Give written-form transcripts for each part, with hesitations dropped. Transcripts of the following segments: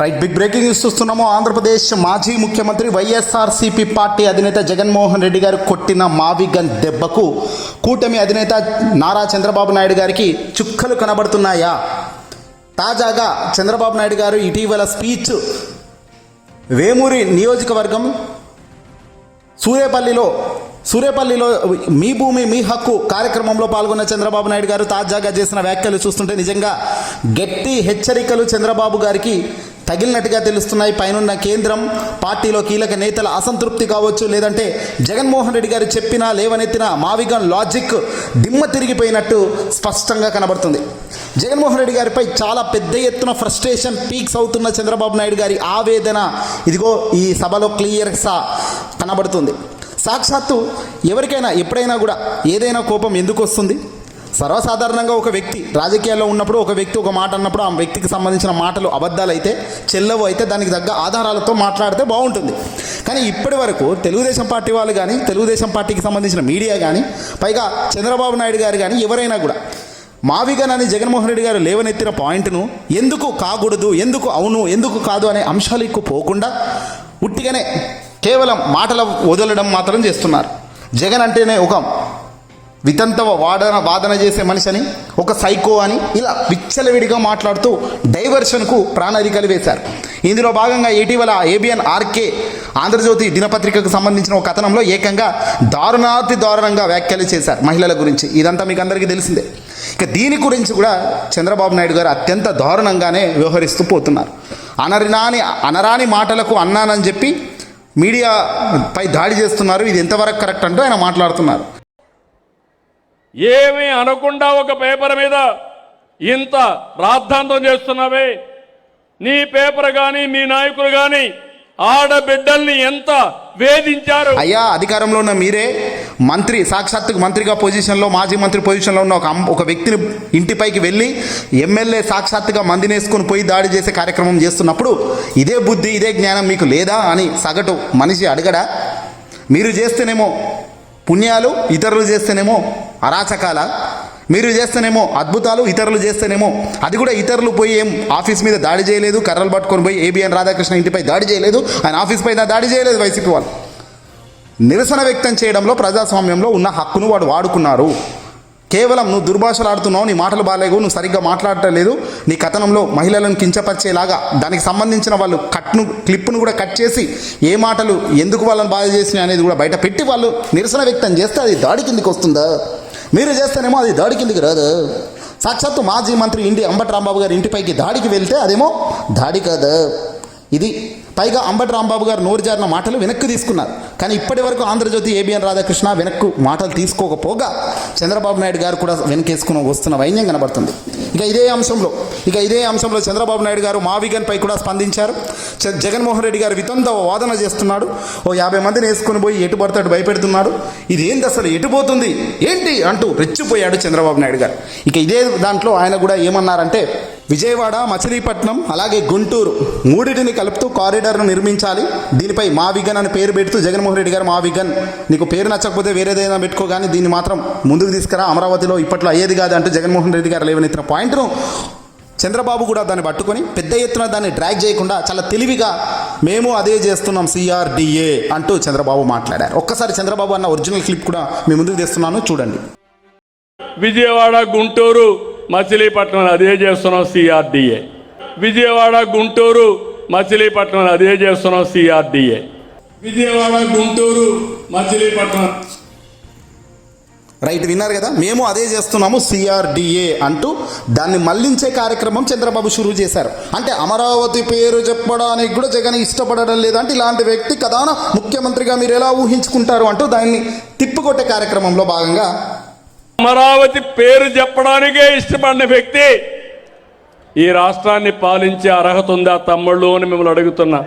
Right, big breaking news చూస్తున్నాము. ఆంధ్రప్రదేశ్ మాజీ ముఖ్యమంత్రి వైఎస్ఆర్సీపీ పార్టీ అధినేత జగన్మోహన్ రెడ్డి గారు కొట్టిన మావిగన్ దెబ్బకు కూటమి అధినేత నారా చంద్రబాబు నాయుడు గారికి చుక్కలు కనబడుతున్నాయా? తాజాగా చంద్రబాబు నాయుడు గారు ఇటీవల స్పీచ్ వేమూరి నియోజకవర్గం సూర్యాపల్లిలో మీ భూమి మీ హక్కు కార్యక్రమంలో పాల్గొన్న చంద్రబాబు నాయుడు గారు తాజాగా చేసిన వ్యాఖ్యలు చూస్తుంటే నిజంగా గట్టి హెచ్చరికలు చంద్రబాబు గారికి తగిలినట్టుగా తెలుస్తున్నాయి. పైనున్న కేంద్రం, పార్టీలో కీలక నేతల అసంతృప్తి కావచ్చు, లేదంటే జగన్మోహన్ రెడ్డి గారు చెప్పినా లేవనెత్తిన మావిగన్ లాజిక్ దిమ్మ తిరిగిపోయినట్టు స్పష్టంగా కనబడుతుంది. జగన్మోహన్ రెడ్డి గారిపై చాలా పెద్ద ఎత్తున ఫ్రస్ట్రేషన్ పీక్స్ అవుతున్న చంద్రబాబు నాయుడు గారి ఆవేదన ఇదిగో ఈ సభలో క్లియర్గా కనబడుతుంది. సాక్షాత్తు ఎవరికైనా ఎప్పుడైనా కూడా ఏదైనా కోపం ఎందుకు వస్తుంది? సర్వసాధారణంగా ఒక వ్యక్తి రాజకీయాల్లో ఉన్నప్పుడు ఒక వ్యక్తి ఒక మాట అన్నప్పుడు ఆ వ్యక్తికి సంబంధించిన మాటలు అబద్ధాలు అయితే చెల్లవు అయితే దానికి తగ్గ ఆధారాలతో మాట్లాడితే బాగుంటుంది. కానీ ఇప్పటి వరకు తెలుగుదేశం పార్టీ వాళ్ళు కానీ తెలుగుదేశం పార్టీకి సంబంధించిన మీడియా కానీ పైగా చంద్రబాబు నాయుడు గారు కానీ ఎవరైనా కూడా మావిగన్ అని జగన్మోహన్ రెడ్డి గారు లేవనెత్తిన పాయింట్ను ఎందుకు కాకూడదు, ఎందుకు అవును, ఎందుకు కాదు అనే అంశాలు ఎక్కువ పోకుండా ఉట్టిగానే కేవలం మాటల వదలడం మాత్రం చేస్తున్నారు. జగన్ అంటేనే ఒక వితంత వాదన చేసే మనిషి అని, ఒక సైకో అని ఇలా విచ్చలవిడిగా మాట్లాడుతూ డైవర్షన్కు ప్రాణాధికారి వేశారు. ఇందులో భాగంగా ఇటీవల ఏబిఎన్ ఆర్కే ఆంధ్రజ్యోతి దినపత్రికకు సంబంధించిన ఒక కథనంలో ఏకంగా దారుణంగా వ్యాఖ్యలు చేశారు మహిళల గురించి. ఇదంతా మీకు అందరికీ తెలిసిందే. ఇక దీని గురించి కూడా చంద్రబాబు నాయుడు గారు అత్యంత దారుణంగానే వ్యవహరిస్తూ పోతున్నారు. అనరాని మాటలకు అన్నానని చెప్పి మీడియాపై దాడి చేస్తున్నారు. ఇది ఎంతవరకు కరెక్ట్ అంటూ ఆయన మాట్లాడుతున్నారు. ఏమీ అనకుండా ఒక పేపర్ మీద ఇంత రాద్ధాంతం చేస్తున్నావే, నీ పేపర్ కానీ మీ నాయకులు కానీ ఆడబిడ్డల్ని ఎంత వేధించారు. అయ్యా, అధికారంలో ఉన్న మీరే మంత్రి, సాక్షాత్తుకు మంత్రిగా పొజిషన్లో, మాజీ మంత్రి పొజిషన్లో ఉన్న ఒక వ్యక్తిని ఇంటిపైకి వెళ్ళి ఎమ్మెల్యే సాక్షాత్తుగా మందినేసుకొని పోయి దాడి చేసే కార్యక్రమం చేస్తున్నప్పుడు ఇదే బుద్ధి, ఇదే జ్ఞానం మీకు లేదా అని సగటు మనిషి అడగడా? మీరు చేస్తేనేమో పుణ్యాలు, ఇతరులు చేస్తేనేమో అరాచకాల, మీరు చేస్తేనేమో అద్భుతాలు, ఇతరులు చేస్తేనేమో అది కూడా ఇతరులు పోయి ఏం ఆఫీస్ మీద దాడి చేయలేదు, కర్రలు పట్టుకొని పోయి ఏబిఎన్ రాధాకృష్ణ ఇంటిపై దాడి చేయలేదు, ఆయన ఆఫీస్ పైన దాడి చేయలేదు. వైసీపీ వాళ్ళు నిరసన వ్యక్తం చేయడంలో ప్రజాస్వామ్యంలో ఉన్న హక్కును వాడు వాడుకున్నారు. కేవలం నువ్వు దుర్భాషలు ఆడుతున్నావు, నీ మాటలు బాగాలేవు, నువ్వు సరిగ్గా మాట్లాడటం లేదు, నీ కథనంలో మహిళలను కించపరిచేలాగా దానికి సంబంధించిన వాళ్ళు క్లిప్ను కూడా కట్ చేసి ఏ మాటలు ఎందుకు వాళ్ళని బాధ చేసినాయి అనేది కూడా బయట పెట్టి వాళ్ళు నిరసన వ్యక్తం చేస్తే అది దాడి కిందికి వస్తుందా? మీరు చేస్తేనేమో అది దాడి కిందికి రాదు. సాక్షాత్తు మాజీ మంత్రి అంబటి రాంబాబు గారి ఇంటిపైకి దాడికి వెళ్తే అదేమో దాడి కాదు. ఇది పైగా అంబటి రాంబాబు గారు నోరు జారిన మాటలు వెనక్కి తీసుకున్నారు. కానీ ఇప్పటి వరకు ఆంధ్రజ్యోతి ఏబిఎన్ రాధాకృష్ణ వెనక్కు మాటలు తీసుకోకపోగా చంద్రబాబు నాయుడు గారు కూడా వెనకేసుకుని వస్తున్న వైన్యం కనబడుతుంది. ఇక ఇదే అంశంలో చంద్రబాబు నాయుడు గారు మావిగన్ పై కూడా స్పందించారు. జగన్మోహన్ రెడ్డి గారు వితంత వాదన చేస్తున్నాడు, 50 మందిని వేసుకుని పోయి ఎటు పడతాడు భయపెడుతున్నాడు, ఇది ఏంటి అసలు, ఎటుపోతుంది ఏంటి అంటూ రెచ్చిపోయాడు చంద్రబాబు నాయుడు గారు. ఇక ఇదే దాంట్లో ఆయన కూడా ఏమన్నారంటే, విజయవాడ, మచిలీపట్నం అలాగే గుంటూరు మూడింటిని కలుపుతూ కారిడార్ను నిర్మించాలి, దీనిపై మావిగన్ అని పేరు పెడుతూ జగన్మోహన్ రెడ్డి గారు మావిగన్, నీకు పేరు నచ్చకపోతే వేరేదైనా పెట్టుకో కానీ దీన్ని మాత్రం ముందుకు తీసుకురా, అమరావతిలో ఇప్పట్లో అయ్యేది కాదు అంటూ జగన్మోహన్ రెడ్డి గారు లేవనెత్తిన పాయింట్ను చంద్రబాబు కూడా దాన్ని పట్టుకొని పెద్ద ఎత్తున దాన్ని డ్రాగ్ చేయకుండా చాలా తెలివిగా మేము అదే చేస్తున్నాం CRDA అంటూ చంద్రబాబు మాట్లాడారు. ఒక్కసారి చంద్రబాబు అన్న ఒరిజినల్ క్లిప్ కూడా మీ ముందుకు తెస్తున్నాను, చూడండి. విజయవాడ, గుంటూరు, మచిలీపట్నం అదే చేస్తున్నాం CRDA. విజయవాడ, గుంటూరు, మచిలీపట్నం అదే చేస్తున్నాం CRDA. విజయవాడ, గుంటూరు, మచిలీపట్నం. రైట్, విన్నారు కదా, మేము అదే చేస్తున్నాము CRDA అంటూ దాన్ని మళ్లించే కార్యక్రమం చంద్రబాబు షురూ చేశారు. అంటే అమరావతి పేరు చెప్పడానికి కూడా జగన్ ఇష్టపడడం లేదంటే ఇలాంటి వ్యక్తి కథాన ముఖ్యమంత్రిగా మీరు ఎలా ఊహించుకుంటారు అంటూ దాన్ని తిప్పుకొట్టే కార్యక్రమంలో భాగంగా అమరావతి పేరు చెప్పడానికే ఇష్టపడిన వ్యక్తి ఈ రాష్ట్రాన్ని పాలించే అర్హత ఉందా తమ్ముళ్ళు అని మిమ్మల్ని అడుగుతున్నా.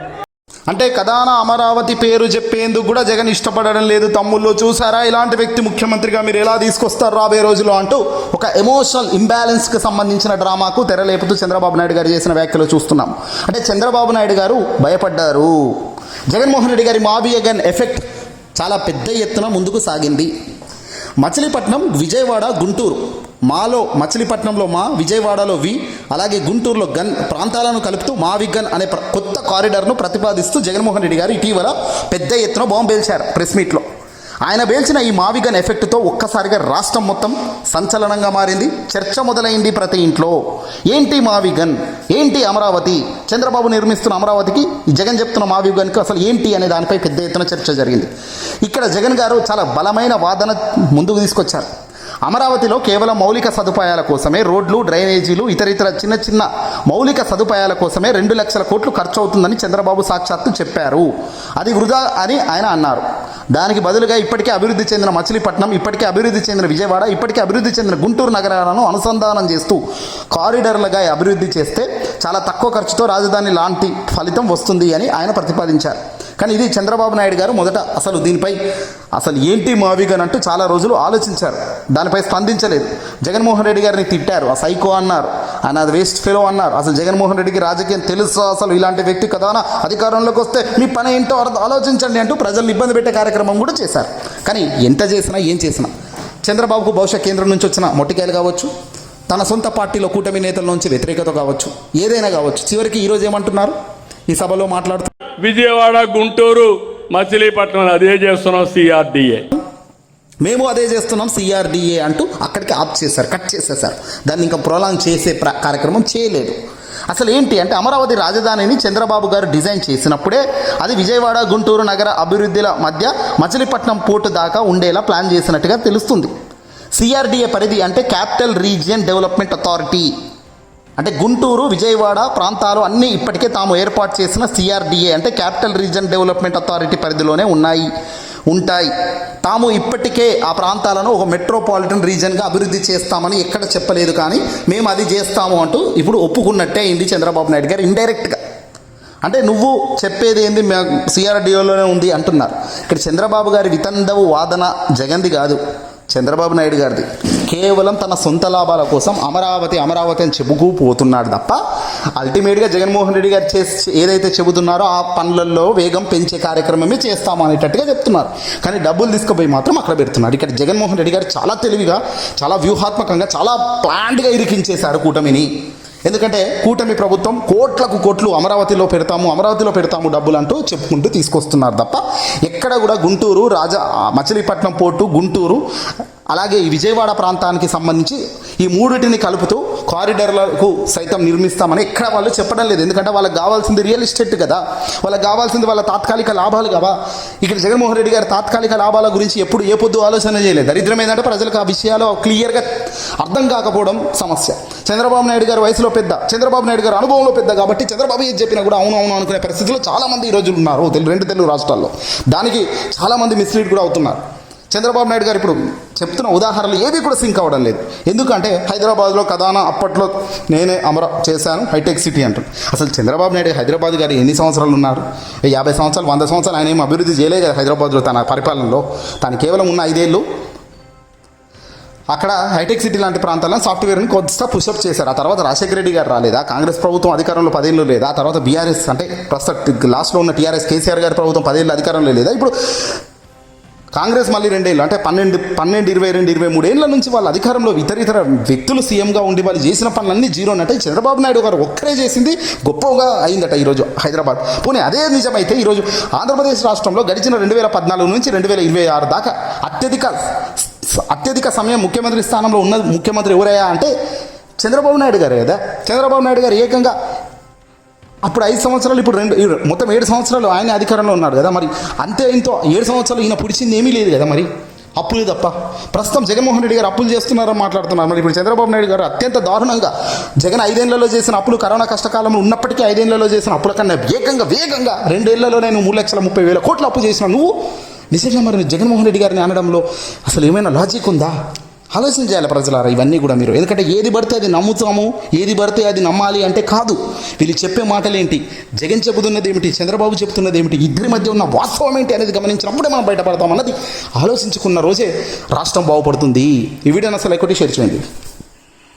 అంటే కథాన అమరావతి పేరు చెప్పేందుకు కూడా జగన్ ఇష్టపడడం లేదు. తమ్ముళ్ళు చూసారా, ఇలాంటి వ్యక్తి ముఖ్యమంత్రిగా మీరు ఎలా తీసుకొస్తారు రాబోయే రోజుల్లో అంటూ ఒక ఎమోషనల్ ఇంబ్యాలెన్స్కి సంబంధించిన డ్రామాకు తెరలేపుతూ చంద్రబాబు నాయుడు గారు చేసిన వ్యాఖ్యలు చూస్తున్నాం. అంటే చంద్రబాబు నాయుడు గారు భయపడ్డారు. జగన్మోహన్ రెడ్డి గారి మావిగన్ ఎఫెక్ట్ చాలా పెద్ద ఎత్తున ముందుకు సాగింది. మచిలీపట్నం, విజయవాడ, గుంటూరు, మాలో మచిలీపట్నంలో మా, విజయవాడలో వి, అలాగే గుంటూరులో గన్ ప్రాంతాలను కలుపుతూ మావిగన్ అనే కొత్త కారిడార్ను ప్రతిపాదిస్తూ జగన్మోహన్ రెడ్డి గారు ఇటీవల పెద్ద ఎత్తున బాంబు పేల్చారు ప్రెస్ మీట్లో. ఆయన పేల్చిన ఈ మావిగన్ ఎఫెక్ట్తో ఒక్కసారిగా రాష్ట్రం మొత్తం సంచలనంగా మారింది. చర్చ మొదలైంది ప్రతి ఇంట్లో. ఏంటి మావిగన్, ఏంటి అమరావతి, చంద్రబాబు నిర్మిస్తున్న అమరావతికి జగన్ చెప్తున్న మావిగన్కి అసలు ఏంటి అనే దానిపై పెద్ద ఎత్తున చర్చ జరిగింది. ఇక్కడ జగన్ గారు చాలా బలమైన వాదన ముందుకు తీసుకొచ్చారు. అమరావతిలో కేవలం మౌలిక సదుపాయాల కోసమే, రోడ్లు, డ్రైనేజీలు, ఇతర చిన్న చిన్న మౌలిక సదుపాయాల కోసమే 2 లక్షల కోట్లు ఖర్చు అవుతుందని చంద్రబాబు సాక్షాత్తు చెప్పారు. అది వృధా అని ఆయన అన్నారు. దానికి బదులుగా ఇప్పటికే అభివృద్ధి చెందిన మచిలీపట్నం, ఇప్పటికే అభివృద్ధి చెందిన విజయవాడ, ఇప్పటికే అభివృద్ధి చెందిన గుంటూరు నగరాలను అనుసంధానం చేస్తూ కారిడార్లుగా అభివృద్ధి చేస్తే చాలా తక్కువ ఖర్చుతో రాజధాని లాంటి ఫలితం వస్తుంది అని ఆయన ప్రతిపాదించారు. కానీ ఇది చంద్రబాబు నాయుడు గారు మొదట అసలు దీనిపై అసలు ఏంటి మావిగన్ అంటూ చాలా రోజులు ఆలోచించారు. దానిపై స్పందించలేదు. జగన్మోహన్ రెడ్డి గారిని తిట్టారు. ఆ సైకో అన్నారు, ఆయన అది వేస్ట్ ఫెలో అన్నారు. అసలు జగన్మోహన్ రెడ్డికి రాజకీయం తెలుసా, అసలు ఇలాంటి వ్యక్తి కదా, అధికారంలోకి వస్తే మీ పని ఏంటో ఆలోచించండి అంటూ ప్రజల్ని ఇబ్బంది పెట్టే కార్యక్రమం కూడా చేశారు. కానీ ఎంత చేసినా ఏం చేసినా చంద్రబాబుకు బహుశా కేంద్రం నుంచి వచ్చిన మొట్టికాయలు కావచ్చు, తన సొంత పార్టీలో కూటమి నేతల నుంచి వ్యతిరేకత కావచ్చు, ఏదైనా కావచ్చు, చివరికి ఈరోజు ఏమంటున్నారు ఈ సభలో మాట్లాడుతూ, విజయవాడ, గుంటూరు, మచిలీపట్నం అదే చేస్తున్నాం సిఆర్డిఏ, మేము అదే చేస్తున్నాం సిఆర్డిఏ అంటూ అక్కడికి ఆప్ చేశారు, కట్ చేసేసారు. దాన్ని ఇంకా ప్రొలాంగ్ చేసే కార్యక్రమం చేయలేదు. అసలు ఏంటి అంటే అమరావతి రాజధానిని చంద్రబాబు గారు డిజైన్ చేసినప్పుడే అది విజయవాడ, గుంటూరు నగర అభివృద్ధిల మధ్య మచిలీపట్నం పోర్టు దాకా ఉండేలా ప్లాన్ చేసినట్టుగా తెలుస్తుంది. సిఆర్డిఏ పరిధి అంటే క్యాపిటల్ రీజియన్ డెవలప్మెంట్ అథారిటీ. అంటే గుంటూరు, విజయవాడ ప్రాంతాలు అన్నీ ఇప్పటికే తాము ఏర్పాటు చేసిన సిఆర్డిఏ అంటే క్యాపిటల్ రీజియన్ డెవలప్మెంట్ అథారిటీ పరిధిలోనే ఉంటాయి. తాము ఇప్పటికే ఆ ప్రాంతాలను ఒక మెట్రోపాలిటన్ రీజియన్గా అభివృద్ధి చేస్తామని ఎక్కడ చెప్పలేదు, కానీ మేము అది చేస్తాము అంటూ ఇప్పుడు ఒప్పుకున్నట్టే అయింది చంద్రబాబు నాయుడు గారు ఇండైరెక్ట్గా. అంటే నువ్వు చెప్పేది ఏంది, సిఆర్డిఏలోనే ఉంది అంటున్నారు. ఇక్కడ చంద్రబాబు గారి వితండవు వాదన జగన్ది కాదు, చంద్రబాబు నాయుడు గారిది. కేవలం తన సొంత లాభాల కోసం అమరావతి అని చెప్పుకుపోతున్నాడు తప్ప అల్టిమేట్గా జగన్మోహన్ రెడ్డి గారు ఏదైతే చెబుతున్నారో ఆ పనులలో వేగం పెంచే కార్యక్రమమే చేస్తాము అనేటట్టుగా చెప్తున్నారు. కానీ డబ్బులు తీసుకుపోయి మాత్రం అక్కడ పెడుతున్నారు. ఇక్కడ జగన్మోహన్ రెడ్డి గారు చాలా తెలివిగా, చాలా వ్యూహాత్మకంగా, చాలా ప్లాన్డ్గా ఇరికించేశారు కూటమిని. ఎందుకంటే కూటమి ప్రభుత్వం కోట్లు అమరావతిలో పెడతాము డబ్బులు అంటూ చెప్పుకుంటూ తీసుకొస్తున్నారు తప్ప ఎక్కడ కూడా గుంటూరు, మచిలీపట్నం పోర్టు, గుంటూరు, అలాగే ఈ విజయవాడ ప్రాంతానికి సంబంధించి ఈ మూడింటిని కలుపుతూ కారిడార్లకు సైతం నిర్మిస్తామని ఎక్కడ వాళ్ళు చెప్పడం లేదు. ఎందుకంటే వాళ్ళకి కావాల్సింది రియల్ ఎస్టేట్ కదా, వాళ్ళకి కావాల్సింది వాళ్ళ తాత్కాలిక లాభాలు కదా. ఇక్కడ జగన్మోహన్ రెడ్డి గారు తాత్కాలిక లాభాల గురించి ఎప్పుడు ఏ పొద్దు ఆలోచన చేయలేదు. దరిద్రం ఏంటంటే ప్రజలకు ఆ విషయాలు క్లియర్గా అర్థం కాకపోవడం సమస్య. చంద్రబాబు నాయుడు గారు వయసులో పెద్ద, చంద్రబాబు నాయుడు గారు అనుభవంలో పెద్ద కాబట్టి చంద్రబాబు ఏది చెప్పినా కూడా అవును అనుకునే పరిస్థితిలో చాలామంది ఈరోజు ఉన్నారు 2 తెలుగు రాష్ట్రాల్లో. దానికి చాలామంది మిస్లీడ్ కూడా అవుతున్నారు. చంద్రబాబు నాయుడు గారు ఇప్పుడు చెప్తున్న ఉదాహరణలు ఏవి కూడా సింక్ అవ్వడం లేదు. ఎందుకంటే హైదరాబాద్లో కథానా అప్పట్లో నేనే చేశాను హైటెక్ సిటీ అంటారు. అసలు చంద్రబాబు నాయుడు హైదరాబాద్ గారు ఎన్ని సంవత్సరాలు ఉన్నారు? 50 సంవత్సరాలు, 100 సంవత్సరాలు ఆయన ఏం అభివృద్ధి చేయలేదు కదా హైదరాబాద్లో తన పరిపాలనలో. తను కేవలం ఉన్న 5 ఏళ్ళు అక్కడ హైటెక్ సిటీ లాంటి ప్రాంతాలను సాఫ్ట్వేర్ని కొద్దిగా పుషప్ చేశారు. ఆ తర్వాత రాజశేఖర రెడ్డి గారు రాలేదా? కాంగ్రెస్ ప్రభుత్వం అధికారంలో 10 ఏళ్ళు లేదా? ఆ తర్వాత బీఆర్ఎస్ అంటే ప్రస్తుతం లాస్ట్లో ఉన్న టీఆర్ఎస్ కేసీఆర్ గారి ప్రభుత్వం 10 ఏళ్ళు అధికారంలో లేదా? ఇప్పుడు కాంగ్రెస్ మళ్ళీ 2 ఏళ్ళు అంటే 12, 22, 23 ఏళ్ళ నుంచి వాళ్ళ అధికారంలో ఇతర వ్యక్తులు సీఎంగా ఉండి వాళ్ళు చేసిన పనులన్నీ జీరో అంటే చంద్రబాబు నాయుడు గారు ఒక్కరే చేసింది గొప్పగా అయిందట ఈరోజు హైదరాబాద్. పోనీ అదే నిజమైతే ఈరోజు ఆంధ్రప్రదేశ్ రాష్ట్రంలో గడిచిన 2014 నుంచి 2026 దాకా అత్యధిక సమయం ముఖ్యమంత్రి స్థానంలో ఉన్న ముఖ్యమంత్రి ఎవరయ్యా అంటే చంద్రబాబు నాయుడు గారే కదా. చంద్రబాబు నాయుడు గారు ఏకంగా అప్పుడు 5 సంవత్సరాలు, ఇప్పుడు మొత్తం 7 సంవత్సరాలు ఆయన అధికారంలో ఉన్నాడు కదా. మరి అంతే ఇంతో 7 సంవత్సరాలు ఈయన పుడిచింది ఏమీ లేదు కదా. మరి అప్పులు తప్ప ప్రస్తుతం జగన్మోహన్ రెడ్డి గారు అప్పులు చేస్తున్నారని మాట్లాడుతున్నారు. మరి ఇప్పుడు చంద్రబాబు నాయుడు గారు అత్యంత దారుణంగా జగన్ 5 ఏళ్లలో చేసిన అప్పులు, కరోనా కష్టకాలంలో ఉన్నప్పటికీ 5 ఏళ్లలో చేసిన అప్పుల కన్నా వేగంగా 2 ఏళ్లలో నేను 3,30,000 కోట్ల అప్పు చేసిన నువ్వు నిజంగా మరి జగన్మోహన్ రెడ్డి గారిని అనడంలో అసలు ఏమైనా లాజిక్ ఉందా? ఆలోచన చేయాలి ప్రజలారా ఇవన్నీ కూడా మీరు. ఎందుకంటే ఏది పడితే అది నమ్ముతాము, ఏది పడితే అది నమ్మాలి అంటే కాదు. వీళ్ళు చెప్పే మాటలు ఏంటి, జగన్ చెబుతున్నది ఏమిటి, చంద్రబాబు చెబుతున్నది ఏమిటి, ఇద్దరి మధ్య ఉన్న వాస్తవం ఏంటి అనేది గమనించినప్పుడే మనం బయటపడతామన్నది ఆలోచించుకున్న రోజే రాష్ట్రం బాగుపడుతుంది. ఈ వీడియోని అసలు ఎక్కువ షేర్ చేయండి.